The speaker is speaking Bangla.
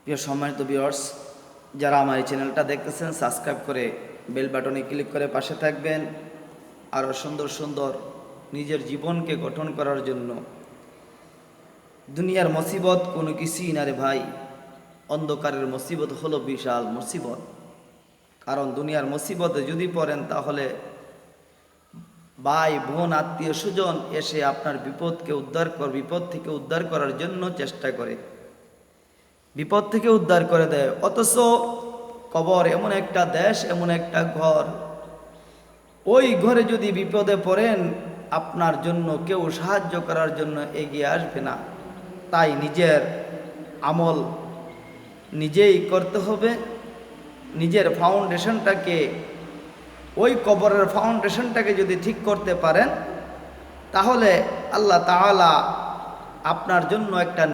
প্রিয় সম্মানিত ভিউয়ার্স, যারা আমার এই চ্যানেলটা দেখতেছেন সাবস্ক্রাইব করে বেল বাটনে ক্লিক করে পাশে থাকবেন। আরও সুন্দর সুন্দর নিজের জীবনকে গঠন করার জন্য। দুনিয়ার মুসিবত কোনো কিছুই না রে ভাই, অন্ধকারের মুসিবত হলো বিশাল মুসিবত। কারণ দুনিয়ার মুসিবতে যদি পড়েন তাহলে ভাই বোন আত্মীয় স্বজন এসে আপনার বিপদ থেকে উদ্ধার করার জন্য চেষ্টা করে, বিপদ থেকে উদ্ধার করে দেয়। অথচ কবর এমন একটা দেশ, এমন একটা ঘর, ওই ঘরে যদি বিপদে পড়েন আপনার জন্য কেউ সাহায্য করার জন্য এগিয়ে আসবে না। তাই নিজের আমল নিজেই করতে হবে। নিজের ফাউন্ডেশনটাকে, ওই কবরের ফাউন্ডেশনটাকে যদি ঠিক করতে পারেন তাহলে আল্লাহ তাআলা আপনার জন্য একটা